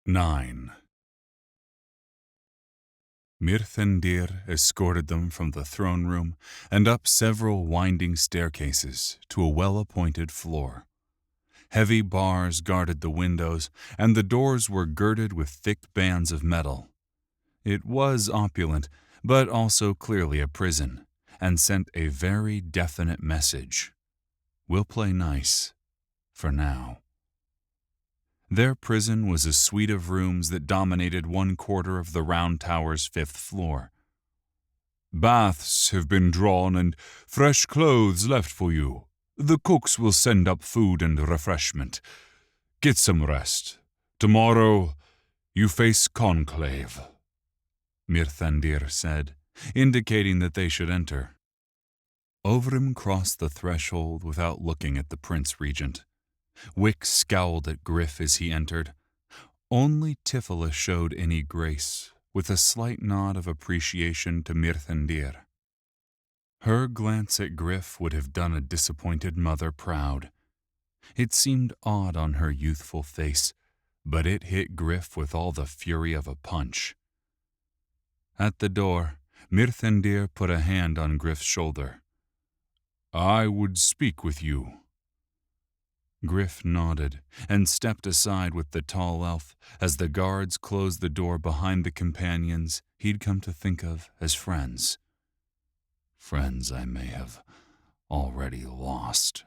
9. Mirthendir escorted them from the throne room and up several winding staircases to a well-appointed floor. Heavy bars guarded the windows, and the doors were girded with thick bands of metal. It was opulent, but also clearly a prison, and sent a very definite message. We'll play nice, for now. Their prison was a suite of rooms that dominated 1/4 of the round tower's 5th floor. "Baths have been drawn and fresh clothes left for you. The cooks will send up food and refreshment. Get some rest. Tomorrow you face conclave," Mirthendir said, indicating that they should enter. Ovrim crossed the threshold without looking at the Prince Regent. Wick scowled at Gryph as he entered. Only Tifila showed any grace, with a slight nod of appreciation to Mirthendir. Her glance at Gryph would have done a disappointed mother proud. It seemed odd on her youthful face, but it hit Gryph with all the fury of a punch. At the door, Mirthendir put a hand on Gryph's shoulder. "I would speak with you." Gryph nodded and stepped aside with the tall elf as the guards closed the door behind the companions he'd come to think of as friends. Friends I may have already lost,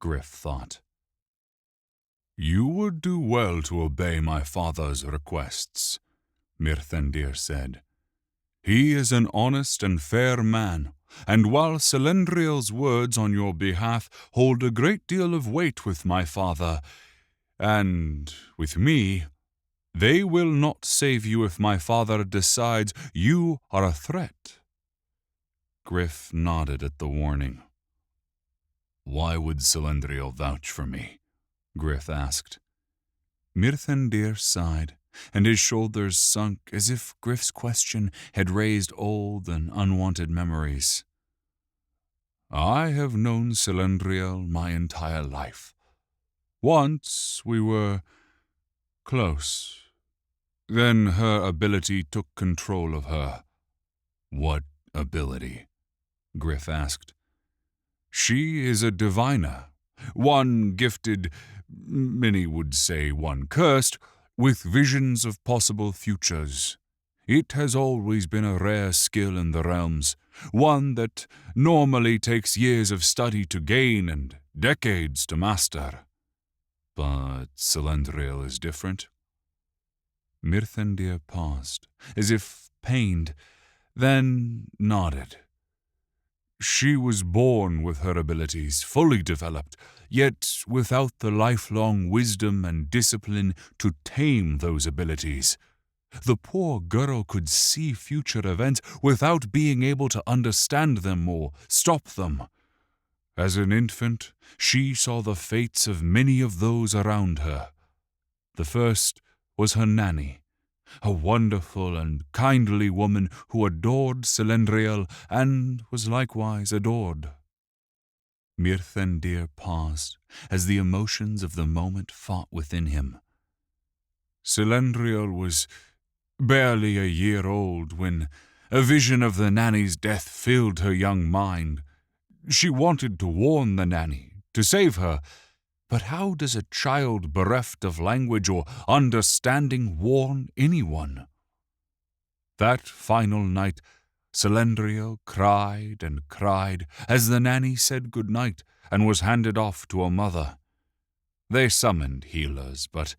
Gryph thought. "You would do well to obey my father's requests," Mirthendir said. "He is an honest and fair man, and while Celendriel's words on your behalf hold a great deal of weight with my father, and with me, they will not save you if my father decides you are a threat." Gryph nodded at the warning. "Why would Celendriel vouch for me?" Gryph asked. Mirthendir sighed, and his shoulders sunk as if Gryph's question had raised old and unwanted memories. "I have known Celendriel my entire life. Once we were close. Then her ability took control of her." "What ability?" Gryph asked. "She is a diviner, one gifted, many would say one cursed, with visions of possible futures. It has always been a rare skill in the realms, one that normally takes years of study to gain and decades to master." "But Celendriel is different?" Mirthendir paused, as if pained, then nodded. "She was born with her abilities fully developed, yet without the lifelong wisdom and discipline to tame those abilities. The poor girl could see future events without being able to understand them or stop them. As an infant, she saw the fates of many of those around her. The first was her nanny, a wonderful and kindly woman who adored Celendriel and was likewise adored." Mirthendir paused as the emotions of the moment fought within him. "Celendriel was barely a year old when a vision of the nanny's death filled her young mind. She wanted to warn the nanny, to save her, but how does a child bereft of language or understanding warn anyone? That final night, Celendriel cried and cried as the nanny said goodnight and was handed off to a mother. They summoned healers, but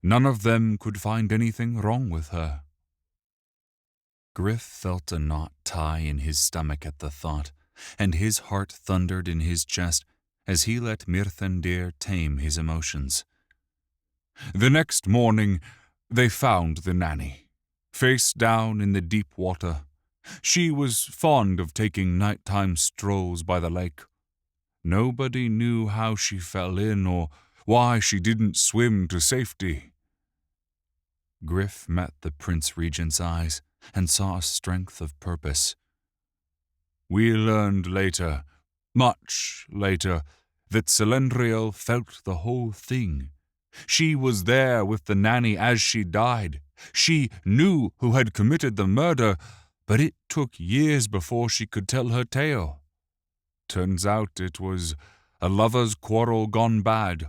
none of them could find anything wrong with her." Gryph felt a knot tie in his stomach at the thought, and his heart thundered in his chest as he let Mirthendir tame his emotions. "The next morning, they found the nanny, face down in the deep water. She was fond of taking nighttime strolls by the lake. Nobody knew how she fell in or why she didn't swim to safety." Gryph met the Prince Regent's eyes and saw a strength of purpose. "We learned later, much later, that Celendriel felt the whole thing, She was there with the nanny as she died. She knew who had committed the murder, but it took years before she could tell her tale. Turns out it was a lover's quarrel gone bad.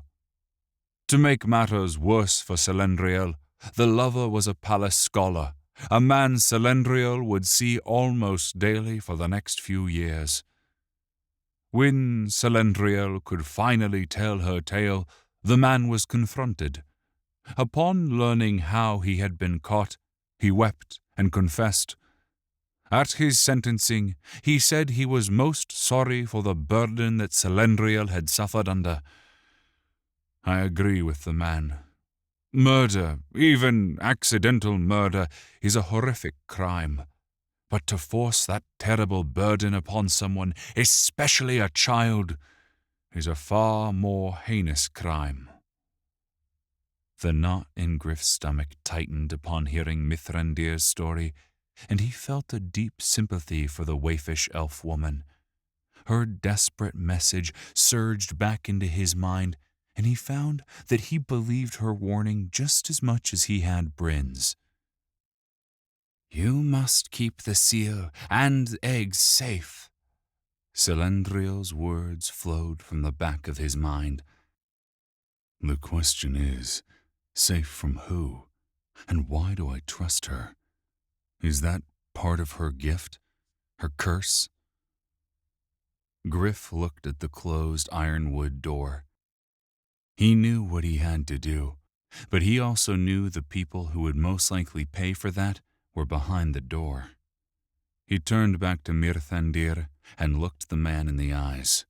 To make matters worse for Celendriel, the lover was a palace scholar, a man Celendriel would see almost daily for the next few years. When Celendriel could finally tell her tale, the man was confronted. Upon learning how he had been caught, he wept and confessed. At his sentencing, he said he was most sorry for the burden that Celendriel had suffered under. I agree with the man. Murder, even accidental murder, is a horrific crime. But to force that terrible burden upon someone, especially a child, is a far more heinous crime. The knot in Gryph's stomach tightened upon hearing Mithrandir's story, and he felt a deep sympathy for the waifish elf woman. Her desperate message surged back into his mind, and he found that he believed her warning just as much as he had Bryn's. You must keep the seal and eggs safe. Celendriel's words flowed from the back of his mind. The question is, safe from who? And why do I trust her? Is that part of her gift? Her curse? Gryph looked at the closed ironwood door. He knew what he had to do, but he also knew the people who would most likely pay for that were behind the door. He turned back to Mithrandir and looked the man in the eyes.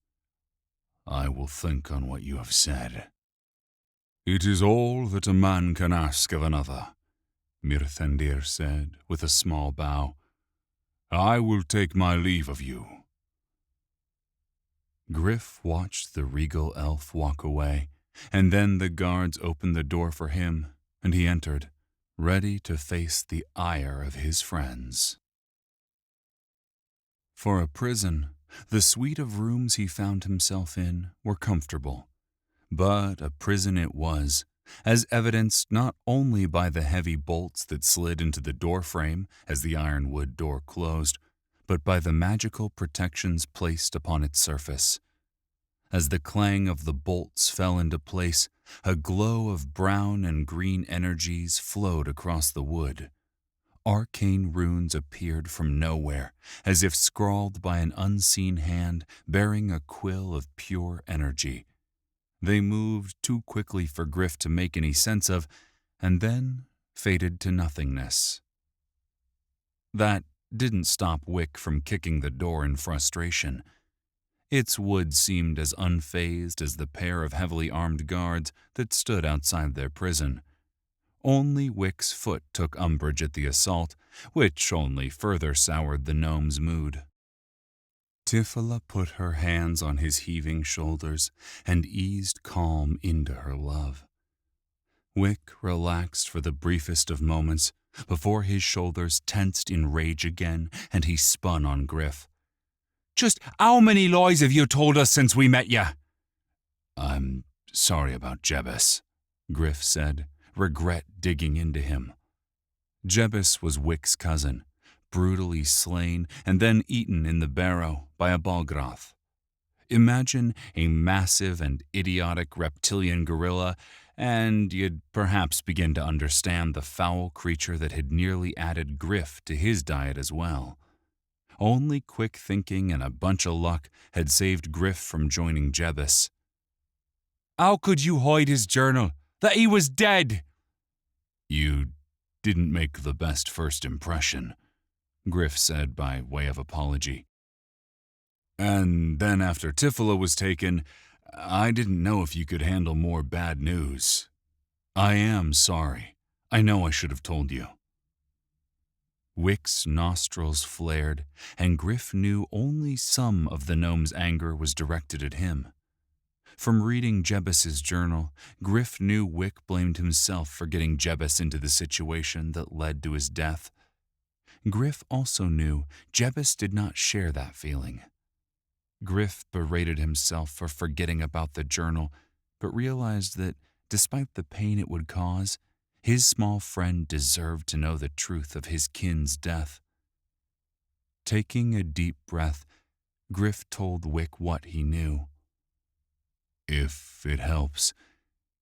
I will think on what you have said. It is all that a man can ask of another, Mithrandir said with a small bow. I will take my leave of you. Gryph watched the regal elf walk away, and then the guards opened the door for him, and he entered, ready to face the ire of his friends. For a prison, the suite of rooms he found himself in were comfortable. But a prison it was, as evidenced not only by the heavy bolts that slid into the doorframe as the ironwood door closed, but by the magical protections placed upon its surface. As the clang of the bolts fell into place, a glow of brown and green energies flowed across the wood. Arcane runes appeared from nowhere, as if scrawled by an unseen hand bearing a quill of pure energy. They moved too quickly for Gryph to make any sense of, and then faded to nothingness. That didn't stop Wick from kicking the door in frustration. Its wood seemed as unfazed as the pair of heavily armed guards that stood outside their prison. Only Wick's foot took umbrage at the assault, which only further soured the gnome's mood. Tifila put her hands on his heaving shoulders and eased calm into her love. Wick relaxed for the briefest of moments before his shoulders tensed in rage again and he spun on Gryph. Just how many lies have you told us since we met ya? I'm sorry about Jebus, Gryph said, regret digging into him. Jebus was Wick's cousin, brutally slain and then eaten in the Barrow by a Balgroth. Imagine a massive and idiotic reptilian gorilla, and you'd perhaps begin to understand the foul creature that had nearly added Gryph to his diet as well. Only quick thinking and a bunch of luck had saved Gryph from joining Jebus. How could you hide his journal? That he was dead? You didn't make the best first impression, Gryph said by way of apology. And then after Tifila was taken, I didn't know if you could handle more bad news. I am sorry. I know I should have told you. Wick's nostrils flared, and Gryph knew only some of the gnome's anger was directed at him. From reading Jebus's journal, Gryph knew Wick blamed himself for getting Jebus into the situation that led to his death. Gryph also knew Jebus did not share that feeling. Gryph berated himself for forgetting about the journal, but realized that Despite the pain it would cause, his small friend deserved to know the truth of his kin's death. Taking a deep breath, Gryph told Wick what he knew. If it helps,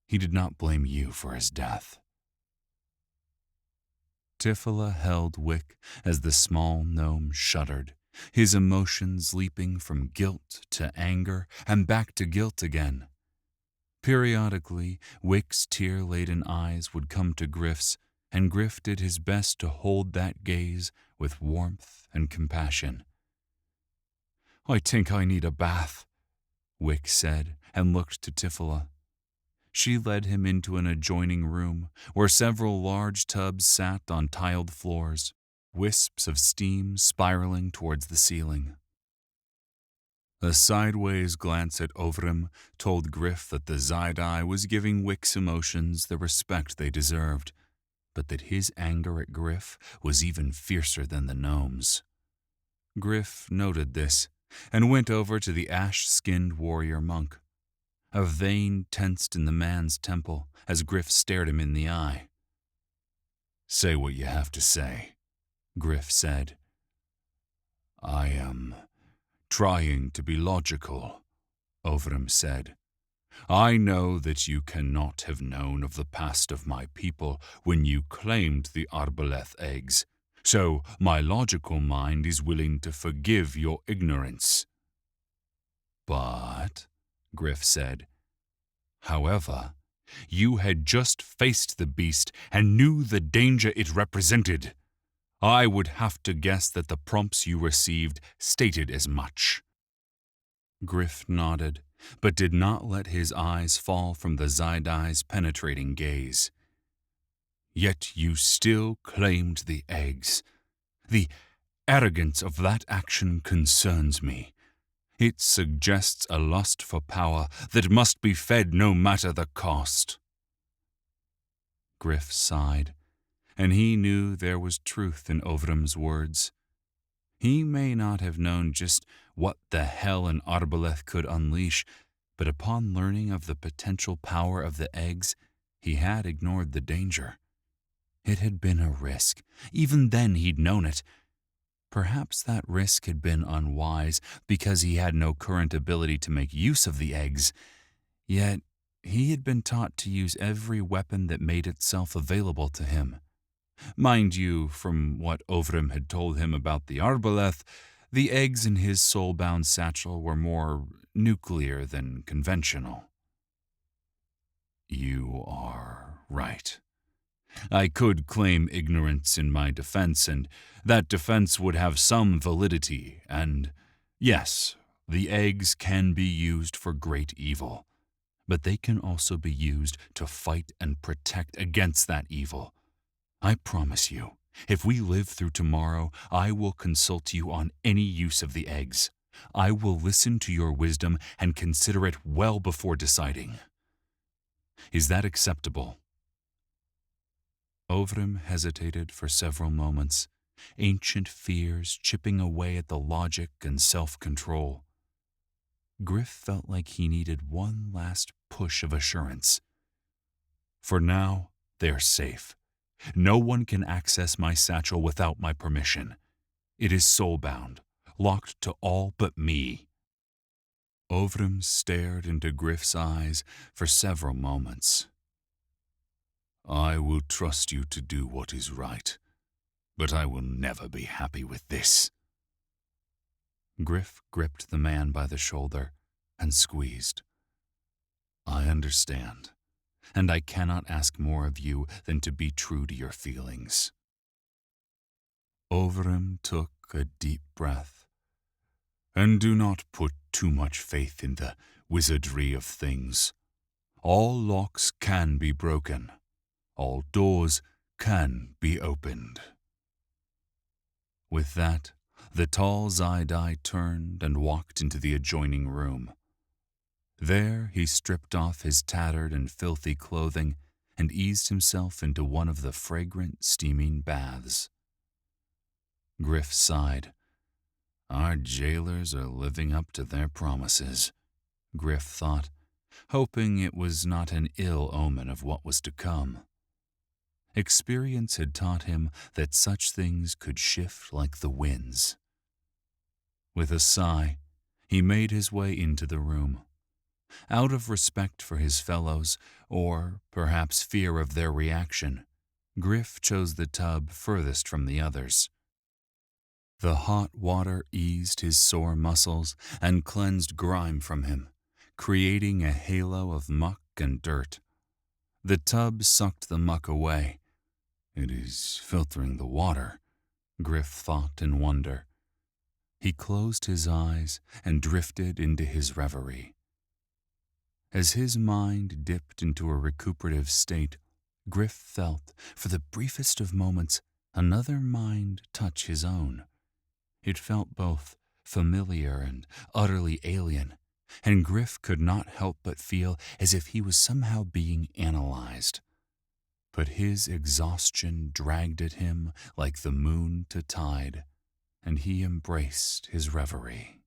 he did not blame you for his death. Tifila held Wick as the small gnome shuddered, his emotions leaping from guilt to anger and back to guilt again. Periodically, Wick's tear-laden eyes would come to Gryph's, and Gryph did his best to hold that gaze with warmth and compassion. I think I need a bath, Wick said, and looked to Tifila. She led him into an adjoining room where several large tubs sat on tiled floors, wisps of steam spiraling towards the ceiling. A sideways glance at Ovrim told Gryph that the Zidai was giving Wick's emotions the respect they deserved, but that his anger at Gryph was even fiercer than the gnome's. Gryph noted this and went over to the ash-skinned warrior monk. A vein tensed in the man's temple as Gryph stared him in the eye. Say what you have to say, Gryph said. I am trying to be logical, Ovrim said. I know that you cannot have known of the past of my people when you claimed the Arbaleth eggs, so my logical mind is willing to forgive your ignorance. But, Gryph said, however, you had just faced the beast and knew the danger it represented. I would have to guess that the prompts you received stated as much. Gryph nodded, but did not let his eyes fall from the Zidai's penetrating gaze. Yet you still claimed the eggs. The arrogance of that action concerns me. It suggests a lust for power that must be fed no matter the cost. Gryph sighed, and he knew there was truth in Ovrim's words. He may not have known just what the hell an Arbaleth could unleash, but upon learning of the potential power of the eggs, he had ignored the danger. It had been a risk. Even then he'd known it. Perhaps that risk had been unwise because he had no current ability to make use of the eggs. Yet he had been taught to use every weapon that made itself available to him. Mind you, from what Ovrim had told him about the Arbaleth, the eggs in his soul-bound satchel were more nuclear than conventional. You are right. I could claim ignorance in my defense, and that defense would have some validity, and yes, the eggs can be used for great evil, but they can also be used to fight and protect against that evil. I promise you, if we live through tomorrow, I will consult you on any use of the eggs. I will listen to your wisdom and consider it well before deciding. Is that acceptable? Ovrim hesitated for several moments, ancient fears chipping away at the logic and self-control. Gryph felt like he needed one last push of assurance. For now, they're safe. No one can access my satchel without my permission. It is soul-bound, locked to all but me. Ovrim stared into Gryph's eyes for several moments. I will trust you to do what is right, but I will never be happy with this. Gryph gripped the man by the shoulder and squeezed. I understand, and I cannot ask more of you than to be true to your feelings. Ovrim took a deep breath. And do not put too much faith in the wizardry of things. All locks can be broken. All doors can be opened. With that, the tall Zidai turned and walked into the adjoining room. There he stripped off his tattered and filthy clothing and eased himself into one of the fragrant, steaming baths. Gryph sighed. Our jailers are living up to their promises, Gryph thought, hoping it was not an ill omen of what was to come. Experience had taught him that such things could shift like the winds. With a sigh, he made his way into the room. Out of respect for his fellows, or perhaps fear of their reaction, Gryph chose the tub furthest from the others. The hot water eased his sore muscles and cleansed grime from him, creating a halo of muck and dirt. The tub sucked the muck away. It is filtering the water, Gryph thought in wonder. He closed his eyes and drifted into his reverie. As his mind dipped into a recuperative state, Gryph felt, for the briefest of moments, another mind touch his own. It felt both familiar and utterly alien, and Gryph could not help but feel as if he was somehow being analyzed. But his exhaustion dragged at him like the moon to tide, and he embraced his reverie.